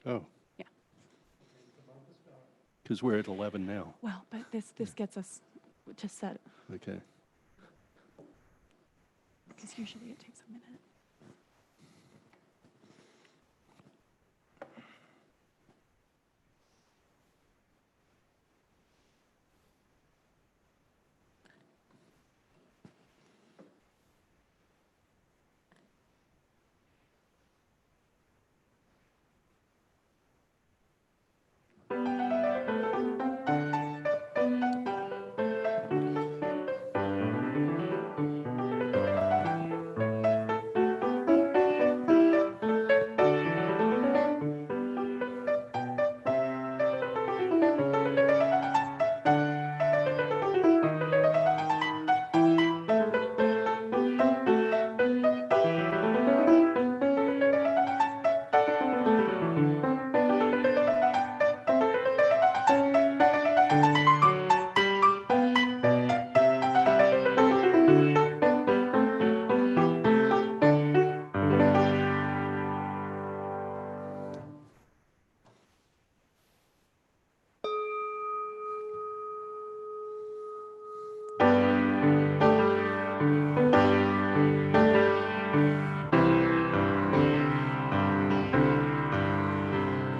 Oh, Yeah. because we're at 11 now. Well, but this gets us to set, Okay. because usually it takes a minute.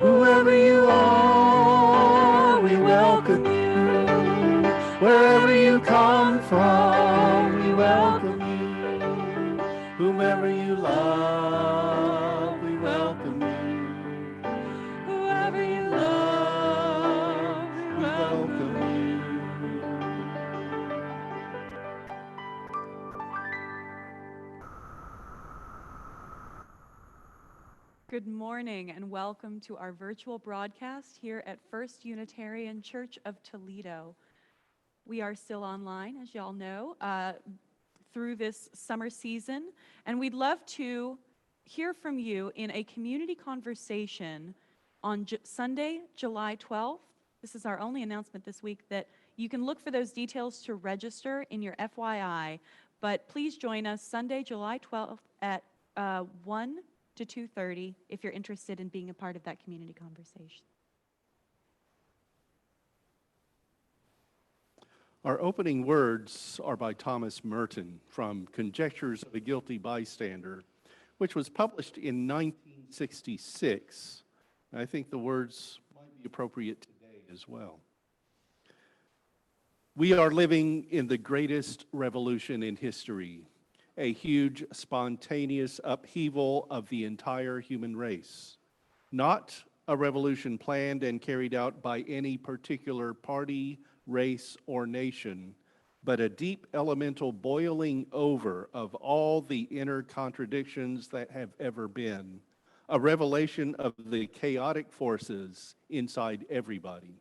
Whoever you are, we welcome you. Wherever you come from, we welcome you. Whomever you love, we welcome you. Whoever you love, We welcome you. Good morning and welcome to our virtual broadcast here at First Unitarian Church of Toledo. We are still online, as y'all know, through this summer season, and we'd love to hear from you in a community conversation on Sunday, July 12th. This is our only announcement this week that you can look for those details to register in your FYI, but please join us Sunday, July 12th at 1 to 2:30 if you're interested in being a part of that community conversation. Our opening words are by Thomas Merton from Conjectures of a Guilty Bystander, which was published in 1966. I think the words might be appropriate today as well. We are living in the greatest revolution in history, a huge, spontaneous upheaval of the entire human race. Not a revolution planned and carried out by any particular party, race, or nation, but a deep elemental boiling over of all the inner contradictions that have ever been, a revelation of the chaotic forces inside everybody.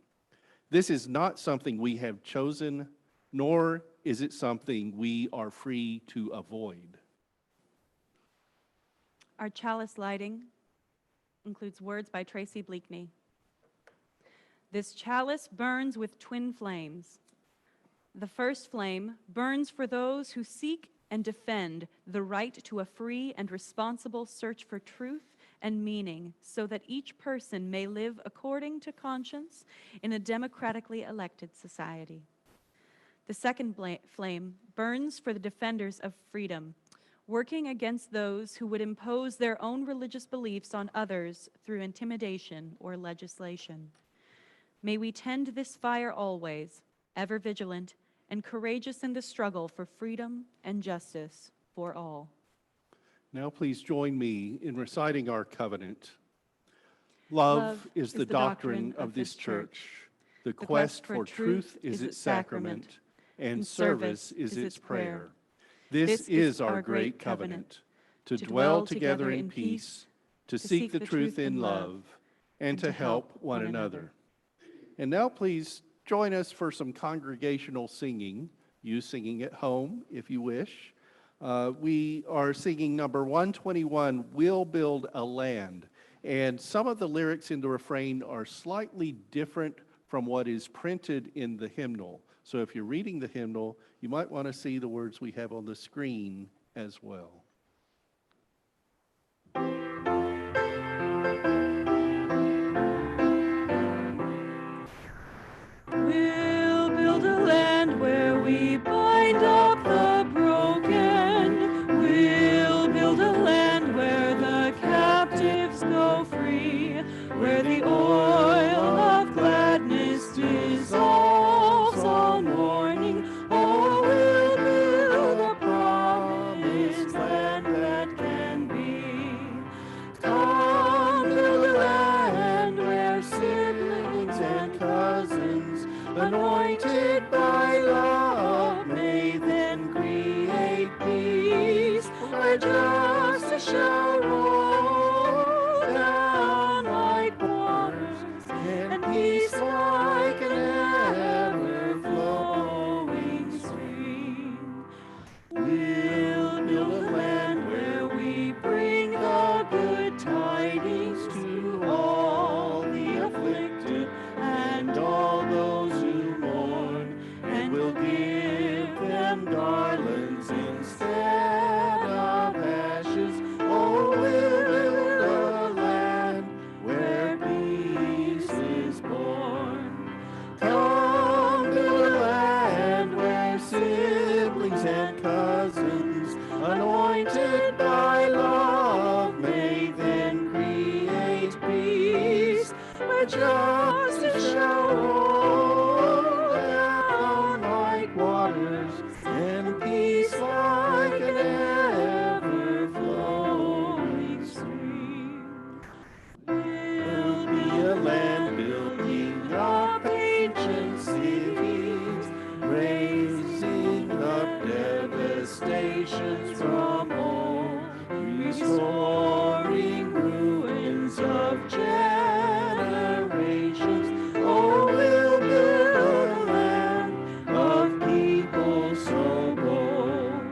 This is not something we have chosen, nor is it something we are free to avoid. Our chalice lighting includes words by Tracy Bleakney. This chalice burns with twin flames. The first flame burns for those who seek and defend the right to a free and responsible search for truth and meaning so that each person may live according to conscience in a democratically elected society. The second flame burns for the defenders of freedom, working against those who would impose their own religious beliefs on others through intimidation or legislation. May we tend this fire always, ever vigilant and courageous in the struggle for freedom and justice for all. Now please join me in reciting our covenant. Love is the doctrine of this church. The quest for truth is its sacrament, and service is its prayer. This is our great covenant, to dwell together in peace, to seek the truth in love, and to help one another. And now please join us for some congregational singing, you singing at home if you wish. We are singing number 121, We'll Build a Land. And some of the lyrics in the refrain are slightly different from what is printed in the hymnal. So if you're reading the hymnal, you might want to see the words we have on the screen as well. so free, where the oil of gladness dissolves all mourning. Oh, we'll build a promised land that can be. Come, build a land where siblings and cousins, anointed by love, may then create peace, where justice shall roll down like waters, and peace like an ever-flowing stream. We'll build a land where we bring the good tidings to all the afflicted and all those who mourn, and we'll give them garlands instead of ashes. Oh, we'll build a land where peace is born. Come, build a land where siblings and cousins, anointed by love, may then create peace, where justice shall roll down like waters, and peace like an ever-flowing stream. We'll be a land building up ancient cities, raising up devastations from old, restoring ruins of generations. Oh, we'll build a land of people so bold.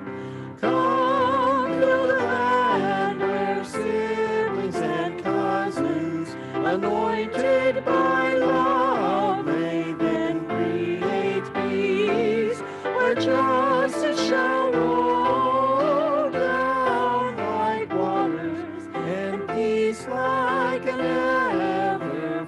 Come, build a land where siblings and cousins, anointed by love, may then create peace, where justice shall roll down like waters, and peace like an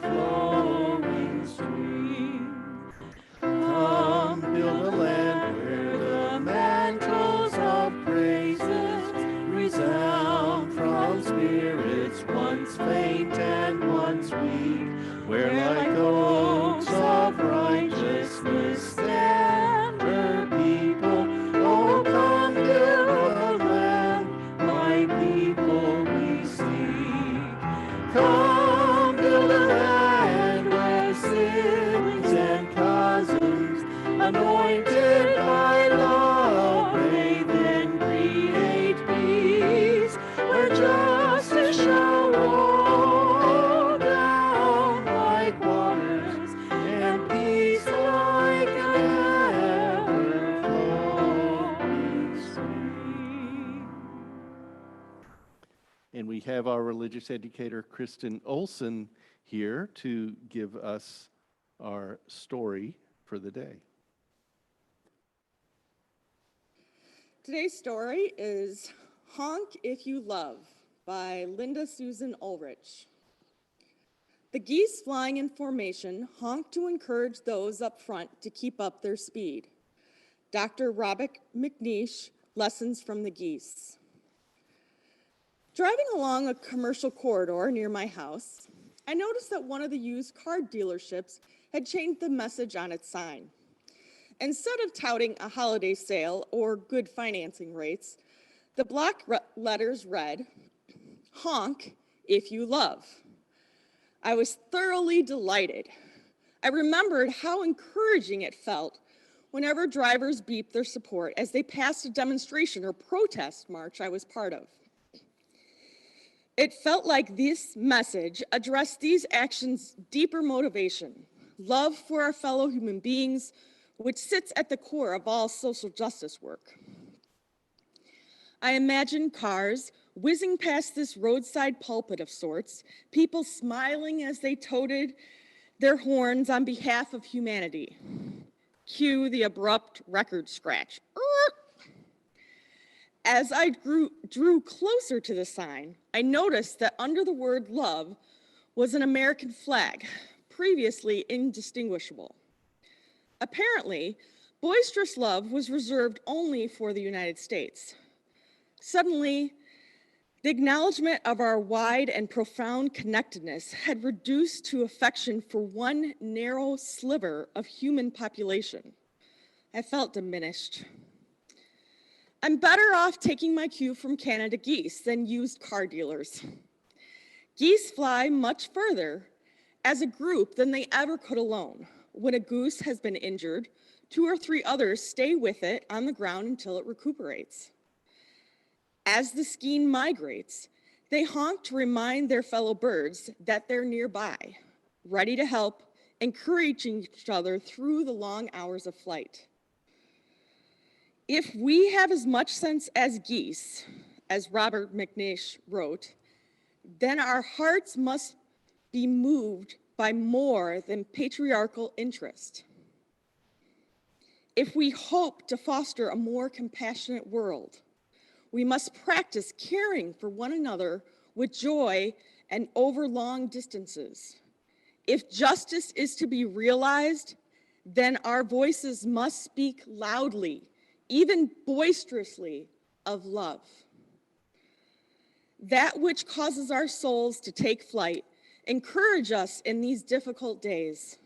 ever-flowing stream. Come, build a land where the mantles of praises resound from spirits once faint and once weak, where like oaks of righteousness stand her people. Oh, come, build a land, my people we seek. Come, build a land where siblings and cousins, anointed by love, may then create peace, where justice shall roll down like waters, and peace like an ever-flowing stream. And we have our religious educator, Kristen Olson, here to give us our story for the day. Today's story is Honk If You Love by Linda Susan Ulrich. The geese flying in formation honk to encourage those up front to keep up their speed. Dr. Robert McNeish, Lessons from the Geese. Driving along a commercial corridor near my house, I noticed that one of the used car dealerships had changed the message on its sign. Instead of touting a holiday sale or good financing rates, the block letters read, "Honk if you love." I was thoroughly delighted. I remembered how encouraging it felt whenever drivers beeped their support as they passed a demonstration or protest march I was part of. It felt like this message addressed these actions' deeper motivation, love for our fellow human beings, which sits at the core of all social justice work. I imagined cars whizzing past this roadside pulpit of sorts, people smiling as they toted their horns on behalf of humanity. Cue the abrupt record scratch. As I drew closer to the sign, I noticed that under the word love was an American flag, previously indistinguishable. Apparently, boisterous love was reserved only for the United States. Suddenly, The acknowledgement of our wide and profound connectedness had reduced to affection for one narrow sliver of human population. I felt diminished. I'm better off taking my cue from Canada geese than used car dealers. Geese fly much further as a group than they ever could alone. When a goose has been injured, 2 or 3 others stay with it on the ground until it recuperates. As the skein migrates, they honk to remind their fellow birds that they're nearby, ready to help, encouraging each other through the long hours of flight. If we have as much sense as geese, as Robert McNish wrote, then our hearts must be moved by more than patriarchal interest. If we hope to foster a more compassionate world, we must practice caring for one another with joy and over long distances. If justice is to be realized, then our voices must speak loudly, even boisterously, of love. That which causes our souls to take flight, encourage us in these difficult days.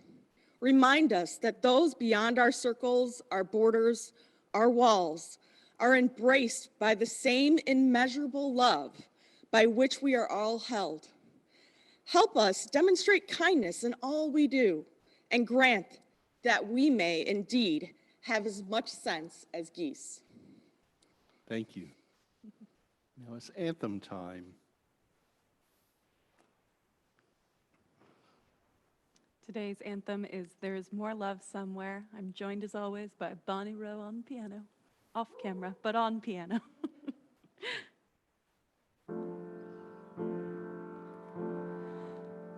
Remind us that those beyond our circles, our borders, our walls, are embraced by the same immeasurable love by which we are all held. Help us demonstrate kindness in all we do, and grant that we may indeed have as much sense as geese. Thank you. Now it's anthem time. Today's anthem is There Is More Love Somewhere. I'm joined as always by Bonnie Rowe on piano. Off camera, but on piano.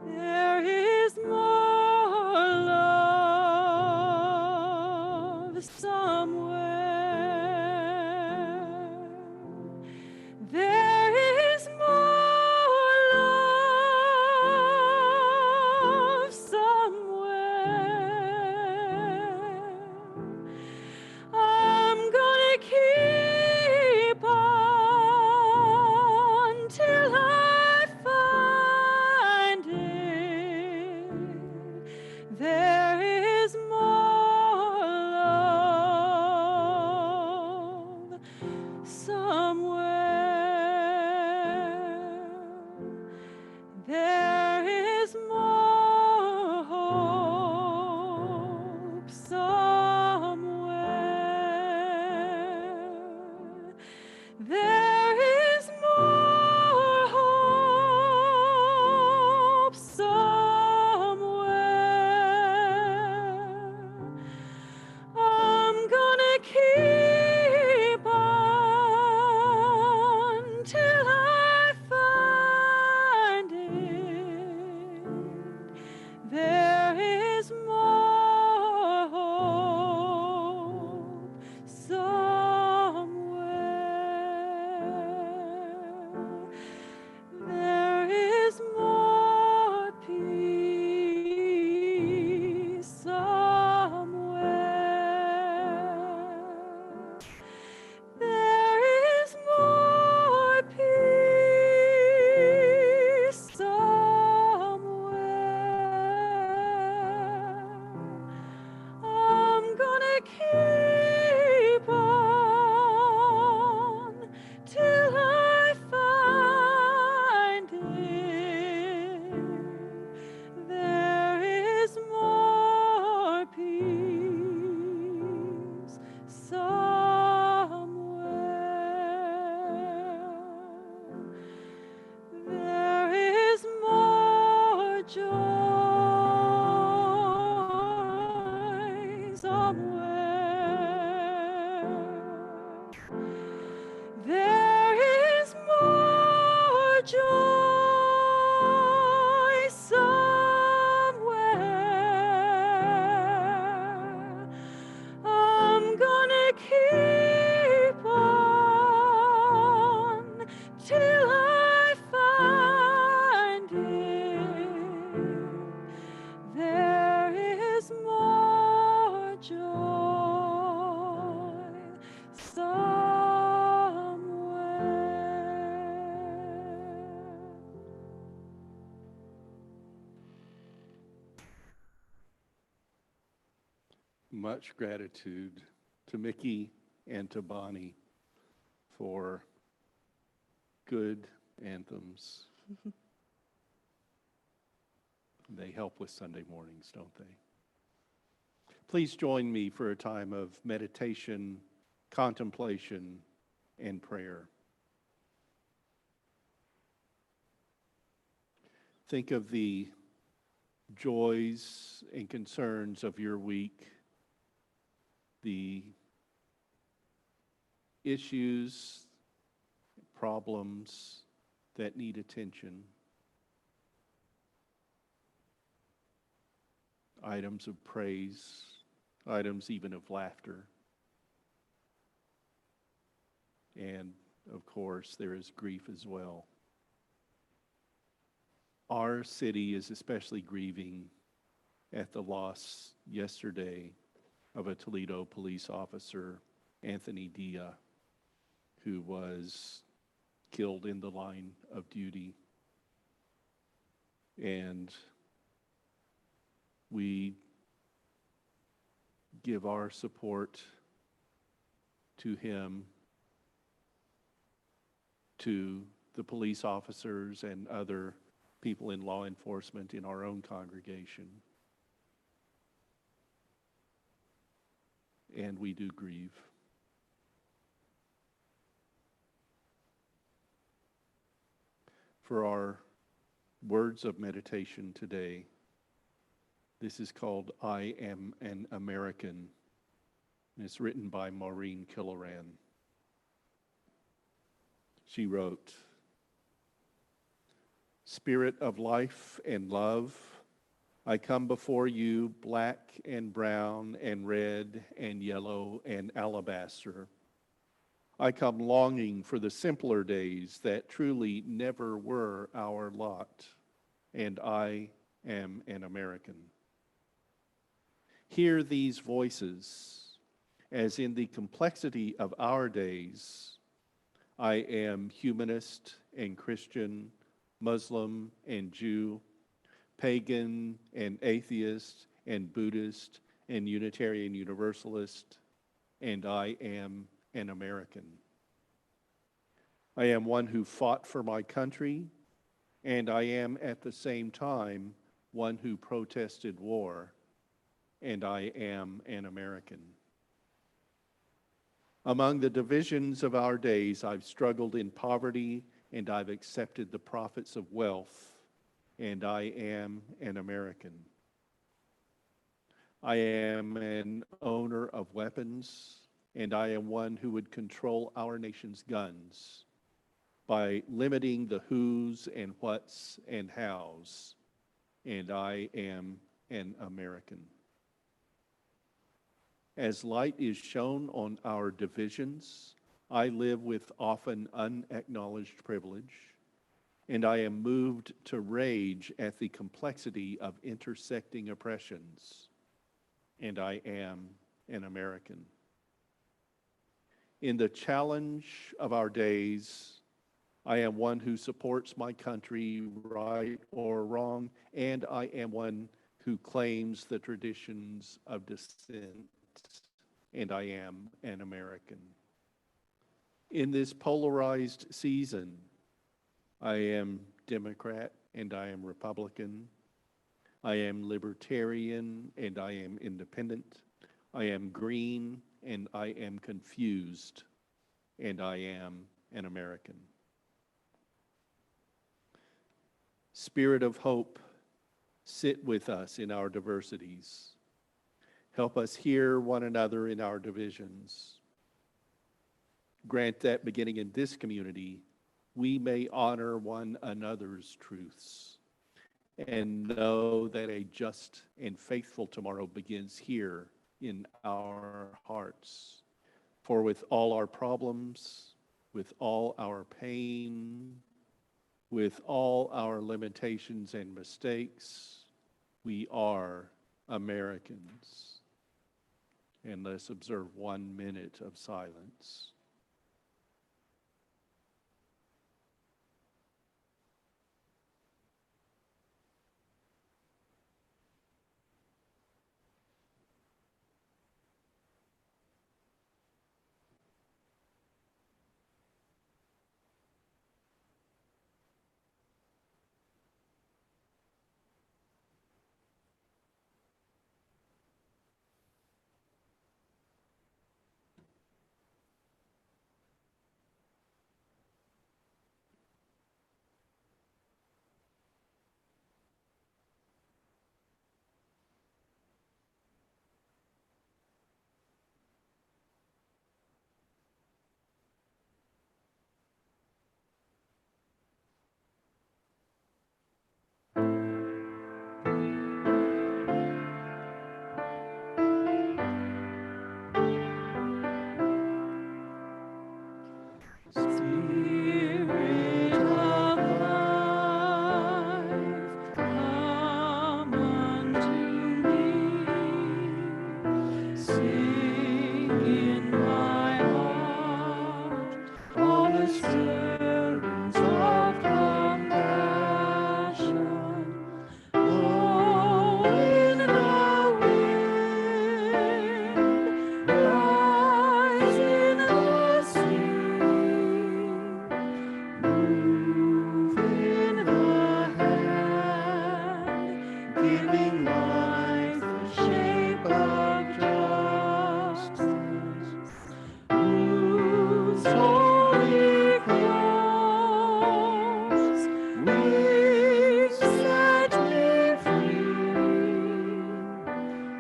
There is more love somewhere. There is more love somewhere. I'm gonna keep on till I find it. There is more love somewhere. There is more hope somewhere. There is more hope somewhere. I'm gonna keep on till I find it. There is more hope somewhere. There is more peace somewhere. There is more peace somewhere. I'm gonna keep on till I find it. There is more peace somewhere. There is more joy somewhere. There is more joy somewhere. I'm gonna keep on till I find it. much gratitude to Mickey and to Bonnie for good anthems. They help with Sunday mornings, don't they? Please join me for a time of meditation, contemplation, and prayer. Think of the joys and concerns of your week, the issues, problems that need attention, items of praise, items even of laughter. And of course, there is grief as well. Our city is especially grieving at the loss yesterday of a Toledo police officer, Anthony Dia, who was killed in the line of duty. And we give our support to him, to the police officers and other people in law enforcement in our own congregation. And we do grieve. For our words of meditation today, this is called I Am an American, and it's written by Maureen Killoran. She wrote, Spirit of life and love, I come before you black and brown and red and yellow and alabaster. I come longing for the simpler days that truly never were our lot, and I am an American. Hear these voices, as in the complexity of our days, I am humanist and Christian, Muslim and Jew, pagan and atheist and Buddhist and Unitarian Universalist, and I am an American. I am one who fought for my country, and I am at the same time one who protested war, and I am an American. Among the divisions of our days, I've struggled in poverty, and I've accepted the profits of wealth, and I am an American. I am an owner of weapons, and I am one who would control our nation's guns by limiting the who's and what's and how's, and I am an American. As light is shown on our divisions, I live with often unacknowledged privilege, and I am moved to rage at the complexity of intersecting oppressions, and I am an American. In the challenge of our days, I am one who supports my country, right or wrong, and I am one who claims the traditions of dissent, and I am an American. In this polarized season, I am Democrat and I am Republican. I am libertarian and I am independent. I am green and I am confused, and I am an American. Spirit of hope, sit with us in our diversities. Help us hear one another in our divisions. Grant that beginning in this community, we may honor one another's truths and know that a just and faithful tomorrow begins here in our hearts. For with all our problems, with all our pain, with all our limitations and mistakes, we are Americans. And let's observe 1 minute of silence. giving life the shape of justice. Whose holy cross will set me free.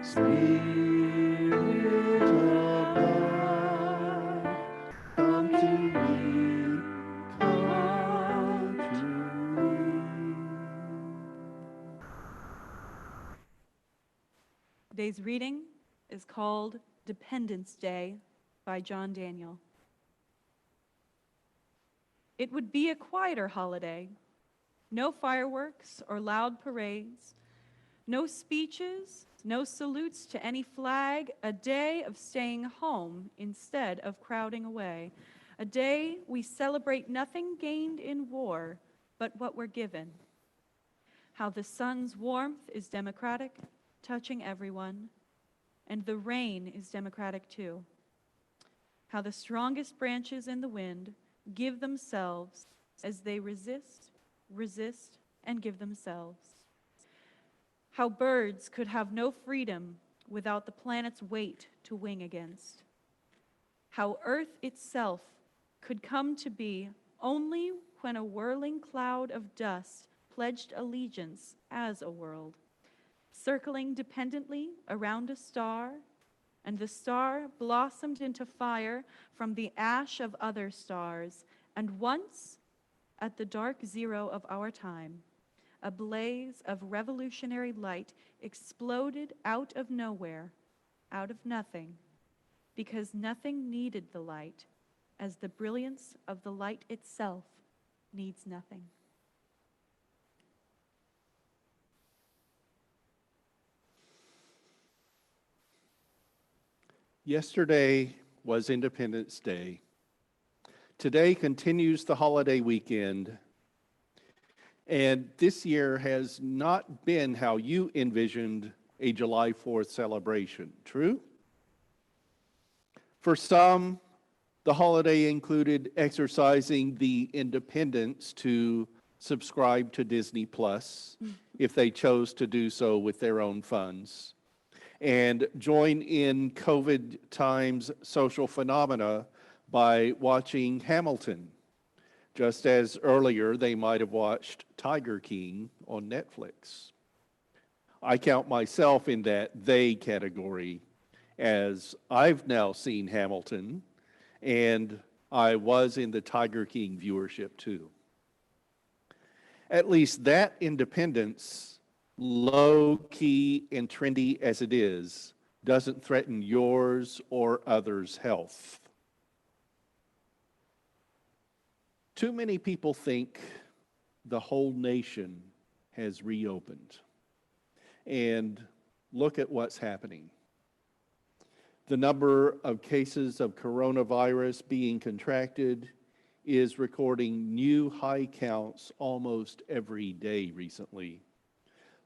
Spirit of God, come to me, come to me. Today's reading is called Dependence Day by John Daniel. It would be a quieter holiday. No fireworks or loud parades. No speeches, no salutes to any flag. A day of staying home instead of crowding away. A day we celebrate nothing gained in war, but what we're given. How the sun's warmth is democratic, touching everyone, and the rain is democratic too. How the strongest branches in the wind give themselves as they resist, and give themselves. How birds could have no freedom without the planet's weight to wing against. How Earth itself could come to be only when a whirling cloud of dust pledged allegiance as a world, circling dependently around a star, and the star blossomed into fire from the ash of other stars, and once, at the dark zero of our time, a blaze of revolutionary light exploded out of nowhere, out of nothing, because nothing needed the light, as the brilliance of the light itself needs nothing. Yesterday was Independence Day. Today continues the holiday weekend. And this year has not been how you envisioned a July 4th celebration. True? For some, the holiday included exercising the independence to subscribe to Disney Plus if they chose to do so with their own funds, and join in COVID times social phenomena by watching Hamilton, just as earlier they might have watched Tiger King on Netflix. I count myself in that they category, as I've now seen Hamilton, and I was in the Tiger King viewership too. At least that independence, low-key and trendy as it is, doesn't threaten yours or others' health. Too many people think the whole nation has reopened. And look at what's happening. The number of cases of coronavirus being contracted is recording new high counts almost every day recently.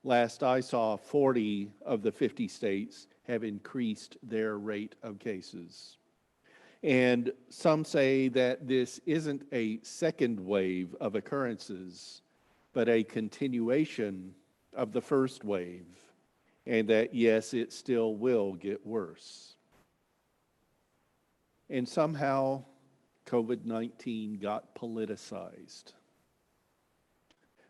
Last I saw, 40 of the 50 states have increased their rate of cases. And some say that this isn't a second wave of occurrences, but a continuation of the first wave, and that, yes, it still will get worse. And somehow, COVID-19 got politicized,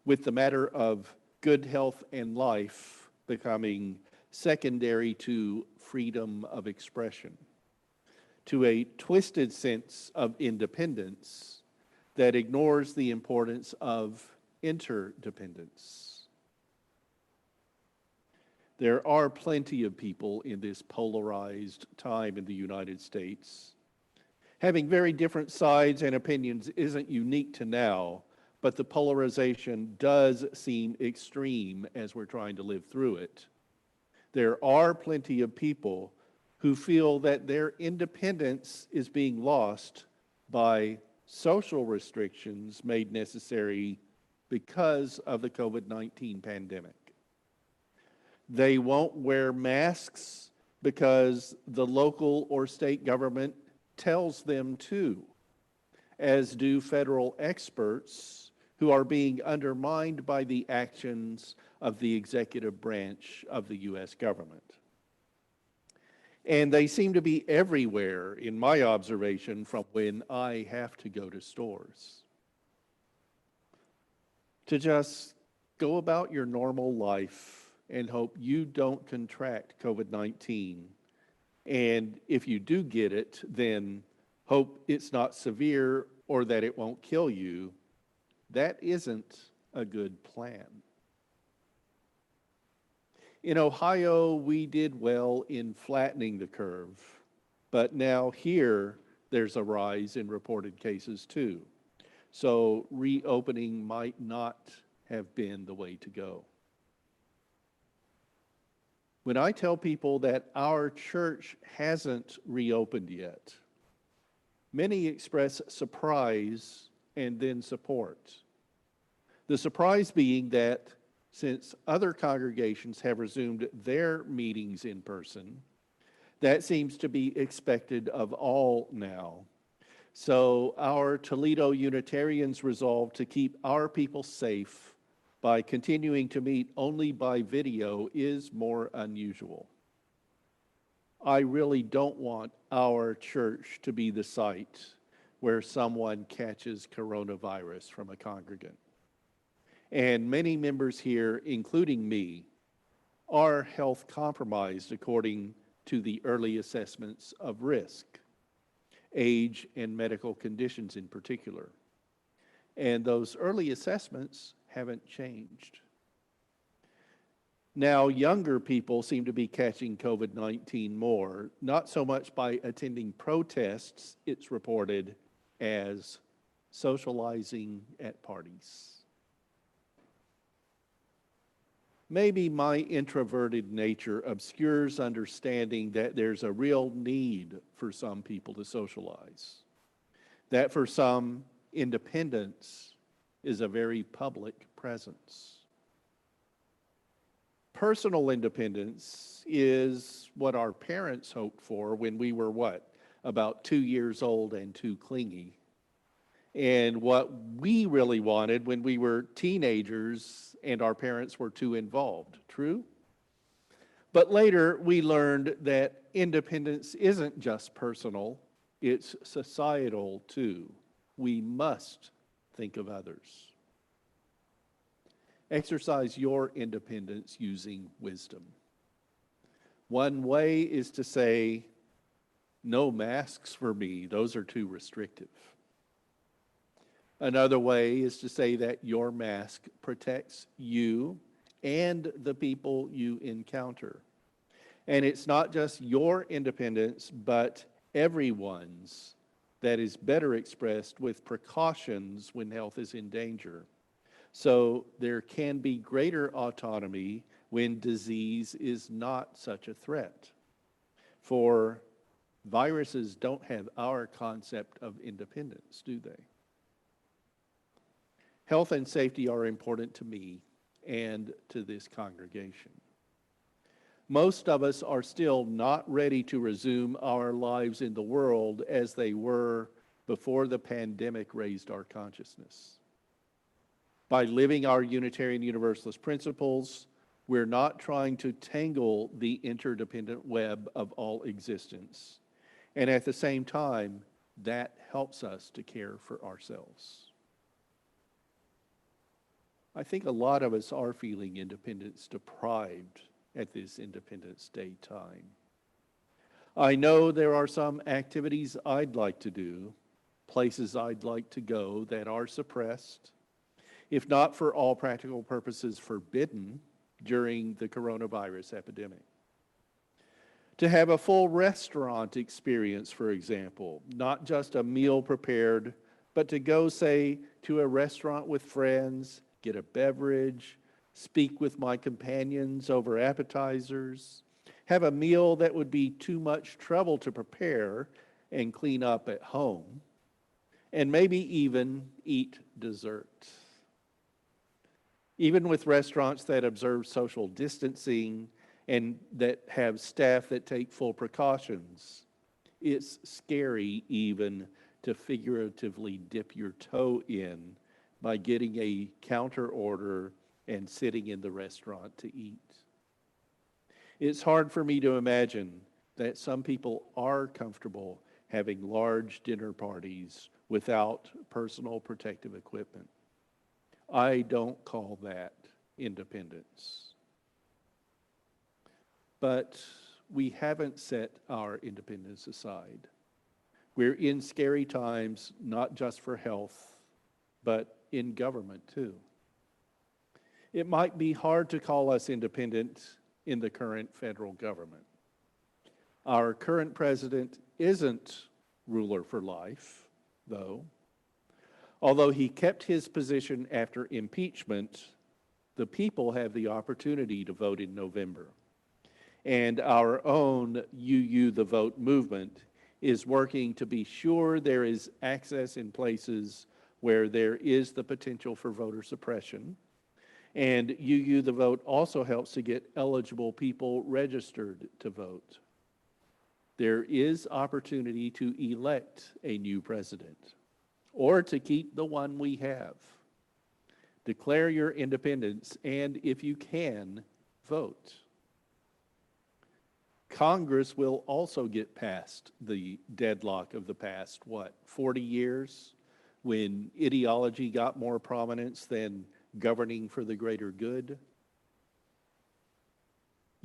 with the matter of good health and life becoming secondary to freedom of expression, to a twisted sense of independence that ignores the importance of interdependence. There are plenty of people in this polarized time in the United States. Having very different sides and opinions isn't unique to now, but the polarization does seem extreme as we're trying to live through it. There are plenty of people who feel that their independence is being lost by social restrictions made necessary because of the COVID-19 pandemic. They won't wear masks because the local or state government tells them to, as do federal experts who are being undermined by the actions of the executive branch of the U.S. government. And they seem to be everywhere in my observation from when I have to go to stores. To just go about your normal life and hope you don't contract COVID-19. And if you do get it, then hope it's not severe or that it won't kill you. That isn't a good plan. In Ohio, we did well in flattening the curve, but now here there's a rise in reported cases too. So reopening might not have been the way to go. When I tell people that our church hasn't reopened yet, many express surprise and then support. The surprise being that since other congregations have resumed their meetings in person, that seems to be expected of all now. So our Toledo Unitarians resolved to keep our people safe by continuing to meet only by video is more unusual. I really don't want our church to be the site where someone catches coronavirus from a congregant. And many members here, including me, are health compromised according to the early assessments of risk, age and medical conditions in particular. And those early assessments haven't changed. Now, younger people seem to be catching COVID-19 more, not so much by attending protests, it's reported, as socializing at parties. Maybe my introverted nature obscures understanding that there's a real need for some people to socialize, that for some, independence is a very public presence. Personal independence is what our parents hoped for when we were about 2 years old and too clingy. And what we really wanted when we were teenagers and our parents were too involved. True? But later we learned that independence isn't just personal, it's societal too. We must think of others. Exercise your independence using wisdom. One way is to say, no masks for me, those are too restrictive. Another way is to say that your mask protects you and the people you encounter. And it's not just your independence, but everyone's that is better expressed with precautions when health is in danger. So there can be greater autonomy when disease is not such a threat. For viruses don't have our concept of independence, do they? Health and safety are important to me and to this congregation. Most of us are still not ready to resume our lives in the world as they were before the pandemic raised our consciousness. By living our Unitarian Universalist principles, we're not trying to tangle the interdependent web of all existence. And at the same time, that helps us to care for ourselves. I think a lot of us are feeling independence deprived at this Independence Day time. I know there are some activities I'd like to do, places I'd like to go that are suppressed, if not for all practical purposes forbidden during the coronavirus epidemic. To have a full restaurant experience, for example, not just a meal prepared, but to go, say, to a restaurant with friends, get a beverage, speak with my companions over appetizers, have a meal that would be too much trouble to prepare and clean up at home, and maybe even eat dessert. Even with restaurants that observe social distancing and that have staff that take full precautions, it's scary even to figuratively dip your toe in by getting a counter order and sitting in the restaurant to eat. It's hard for me to imagine that some people are comfortable having large dinner parties without personal protective equipment. I don't call that independence. But we haven't set our independence aside. We're in scary times, not just for health, but in government too. It might be hard to call us independent in the current federal government. Our current president isn't ruler for life, though. Although he kept his position after impeachment, the people have the opportunity to vote in November. And our own UU the Vote movement is working to be sure there is access in places where there is the potential for voter suppression. And UU the Vote also helps to get eligible people registered to vote. There is opportunity to elect a new president or to keep the one we have. Declare your independence and, if you can, vote. Congress will also get past the deadlock of the past, 40 years, when ideology got more prominence than governing for the greater good.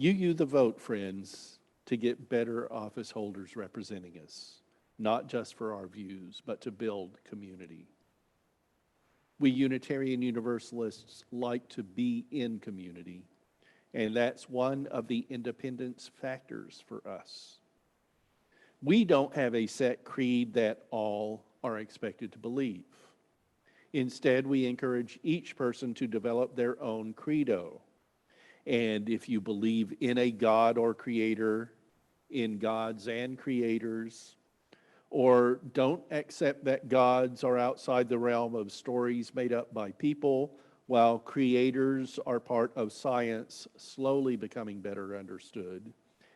UU the Vote, friends, to get better office holders representing us, not just for our views, but to build community. We Unitarian Universalists like to be in community, and that's one of the independence factors for us. We don't have a set creed that all are expected to believe. Instead, we encourage each person to develop their own credo. And if you believe in a God or creator, in gods and creators, or don't accept that gods are outside the realm of stories made up by people, while creators are part of science slowly becoming better understood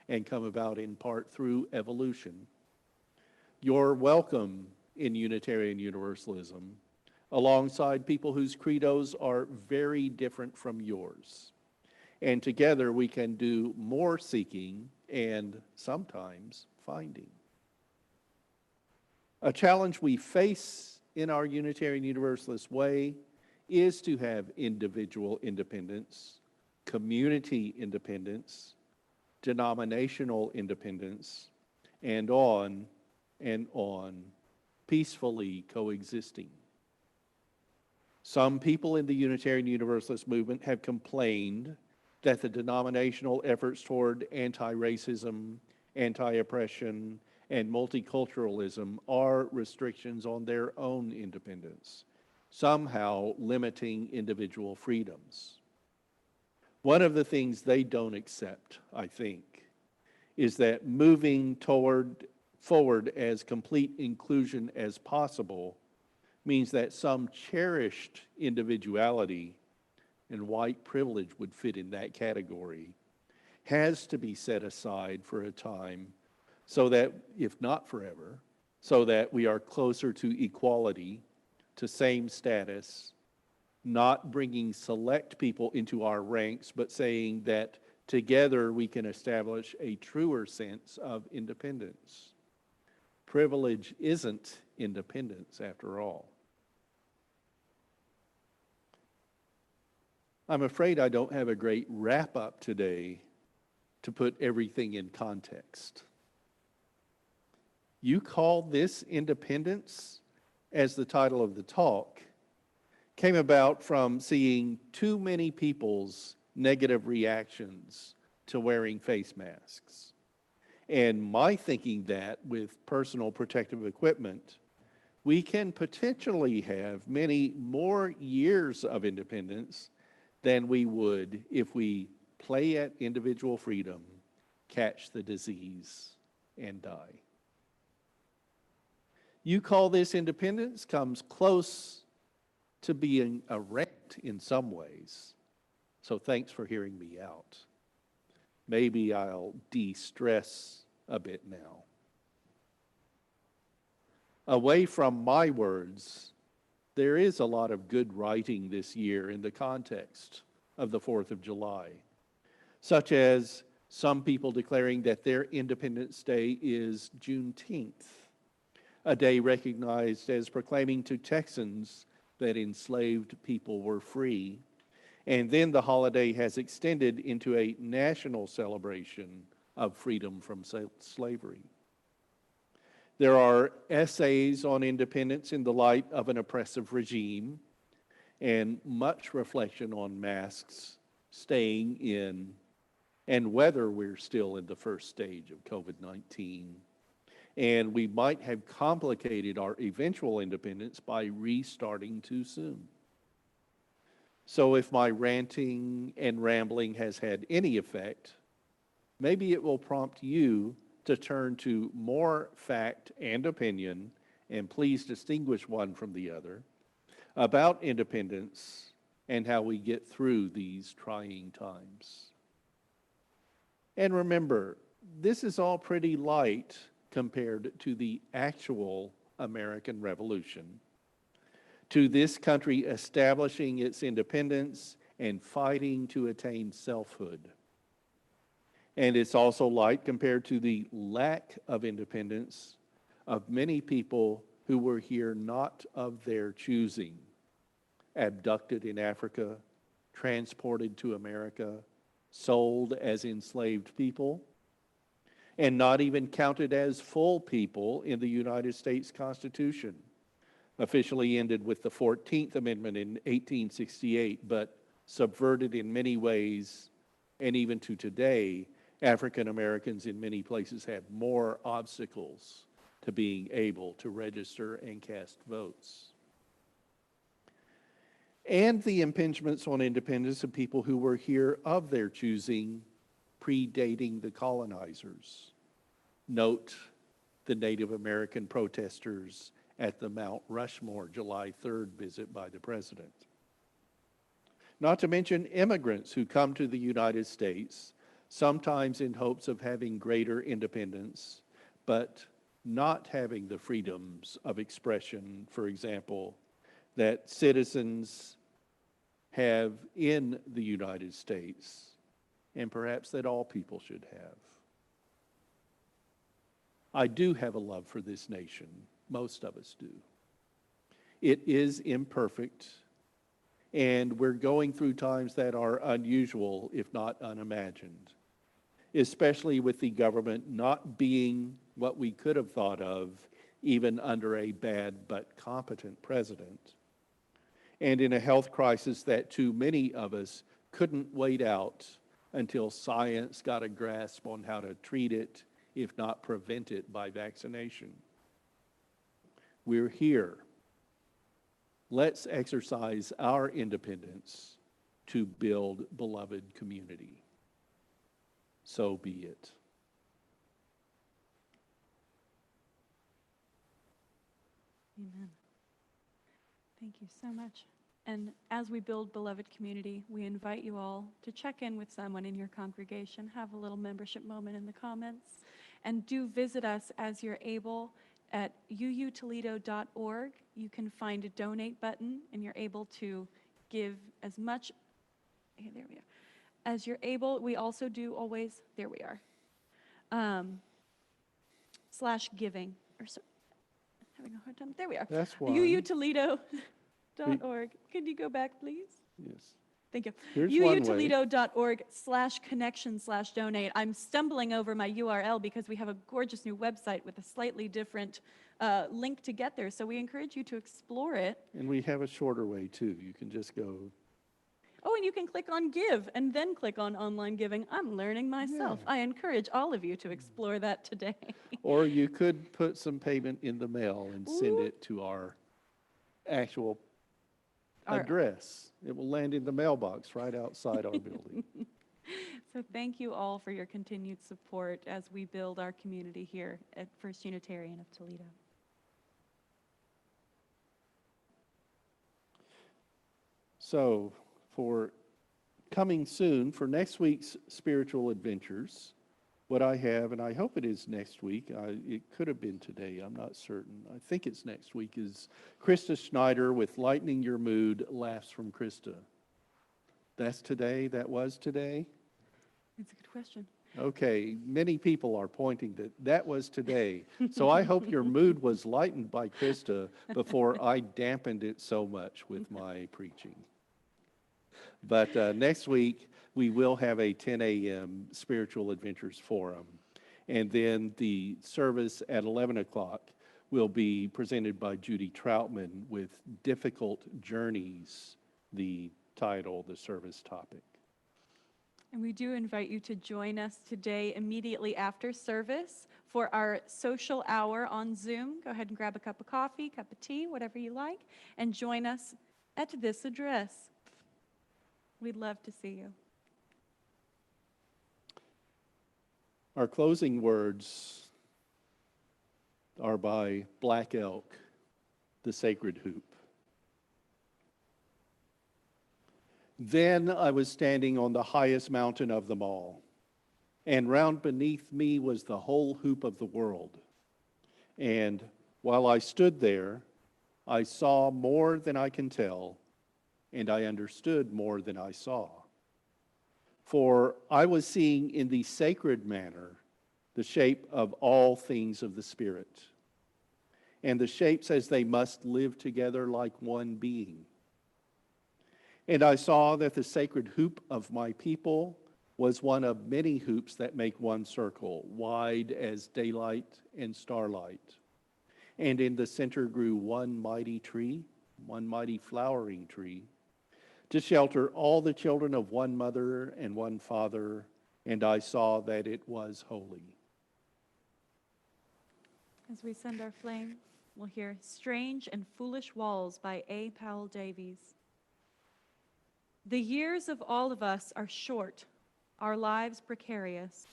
and come about in part through evolution, you're welcome in Unitarian Universalism alongside people whose credos are very different from yours. And together we can do more seeking and sometimes finding. A challenge we face in our Unitarian Universalist way is to have individual independence, community independence, denominational independence, and on, peacefully coexisting. Some people in the Unitarian Universalist movement have complained that the denominational efforts toward anti-racism, anti-oppression, and multiculturalism are restrictions on their own independence, somehow limiting individual freedoms. One of the things they don't accept, I think, is that moving forward as complete inclusion as possible means that some cherished individuality, and white privilege would fit in that category, has to be set aside for a time so that, if not forever, so that we are closer to equality, to same status, not bringing select people into our ranks, but saying that together we can establish a truer sense of independence. Privilege isn't independence after all. I'm afraid I don't have a great wrap-up today to put everything in context. You call this independence, as the title of the talk, came about from seeing too many people's negative reactions to wearing face masks. And my thinking that with personal protective equipment, we can potentially have many more years of independence than we would if we play at individual freedom, catch the disease, and die. You call this independence comes close to being a rant in some ways. So thanks for hearing me out. Maybe I'll de-stress a bit now. Away from my words, there is a lot of good writing this year in the context of the 4th of July, such as some people declaring that their Independence Day is Juneteenth, a day recognized as proclaiming to Texans that enslaved people were free. And then the holiday has extended into a national celebration of freedom from slavery. There are essays on independence in the light of an oppressive regime, and much reflection on masks, staying in, and whether we're still in the first stage of COVID-19. And we might have complicated our eventual independence by restarting too soon. So if my ranting and rambling has had any effect, maybe it will prompt you to turn to more fact and opinion, and please distinguish one from the other, about independence and how we get through these trying times. And remember, this is all pretty light compared to the actual American Revolution, to this country establishing its independence and fighting to attain selfhood. And it's also light compared to the lack of independence of many people who were here not of their choosing, abducted in Africa, transported to America, sold as enslaved people, and not even counted as full people in the United States Constitution. Officially ended with the 14th Amendment in 1868, but subverted in many ways, and even to today, African Americans in many places have more obstacles to being able to register and cast votes. And the impingements on independence of people who were here of their choosing, predating the colonizers. Note the Native American protesters at the Mount Rushmore July 3rd visit by the president. Not to mention immigrants who come to the United States, sometimes in hopes of having greater independence, but not having the freedoms of expression, for example, that citizens have in the United States, and perhaps that all people should have. I do have a love for this nation. Most of us do. It is imperfect, and we're going through times that are unusual, if not unimagined, especially with the government not being what we could have thought of even under a bad but competent president, and in a health crisis that too many of us couldn't wait out until science got a grasp on how to treat it, if not prevent it by vaccination. We're here. Let's exercise our independence to build beloved community. So be it. Amen. Thank you so much. And as we build beloved community, we invite you all to check in with someone in your congregation, have a little membership moment in the comments, and do visit us as you're able at uutoledo.org. You can find a donate button, and you're able to give as much, there we are, as you're able. We also do always, there we are, /giving, or so, having a hard time, there we are. That's why. uutoledo.org. Can you go back, please? Yes. Thank you. Here's one way. uutoledo.org/connection/donate. I'm stumbling over my URL because we have a gorgeous new website with a slightly different link to get there. So we encourage you to explore it. And we have a shorter way too. You can just go. Oh, and you can click on Give and then click on Online Giving. I'm learning myself. Yeah. I encourage all of you to explore that today. Or you could put some payment in the mail and send it to our actual address. It will land in the mailbox right outside our building. So thank you all for your continued support as we build our community here at First Unitarian of Toledo. So for coming soon, for next week's spiritual adventures, what I have, and I hope it is next week, it could have been today, I'm not certain. I think it's next week, is Krista Schneider with Lightening Your Mood, Laughs from Krista. That's today? That was today? It's a good question. Okay, many people are pointing that that was today. So I hope your mood was lightened by Krista before I dampened it so much with my preaching. But next week, we will have a 10 a.m. Spiritual Adventures Forum. And then the service at 11 o'clock will be presented by Judy Troutman with Difficult Journeys, the title, the service topic. And we do invite you to join us today immediately after service for our social hour on Zoom. Go ahead and grab a cup of coffee, cup of tea, whatever you like, and join us at this address. We'd love to see you. Our closing words are by Black Elk, the Sacred Hoop. Then I was standing on the highest mountain of them all, and round beneath me was the whole hoop of the world. And while I stood there, I saw more than I can tell, and I understood more than I saw. For I was seeing in the sacred manner the shape of all things of the Spirit, and the shapes as they must live together like one being. And I saw that the sacred hoop of my people was one of many hoops that make one circle, wide as daylight and starlight. And in the center grew one mighty tree, one mighty flowering tree, to shelter all the children of one mother and one father, and I saw that it was holy. As we send our flame, we'll hear Strange and Foolish Walls by A. Powell Davies. The years of all of us are short, our lives precarious.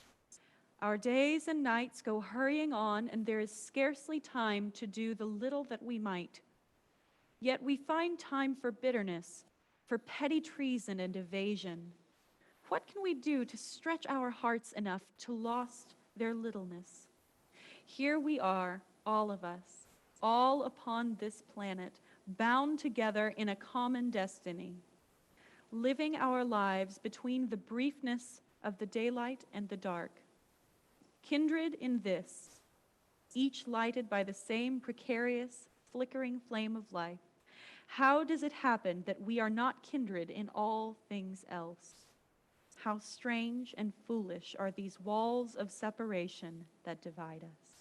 Our days and nights go hurrying on, and there is scarcely time to do the little that we might. Yet we find time for bitterness, for petty treason and evasion. What can we do to stretch our hearts enough to lost their littleness? Here we are, all of us, all upon this planet, bound together in a common destiny, living our lives between the briefness of the daylight and the dark. Kindred in this, each lighted by the same precarious, flickering flame of life. How does it happen that we are not kindred in all things else? How strange and foolish are these walls of separation that divide us.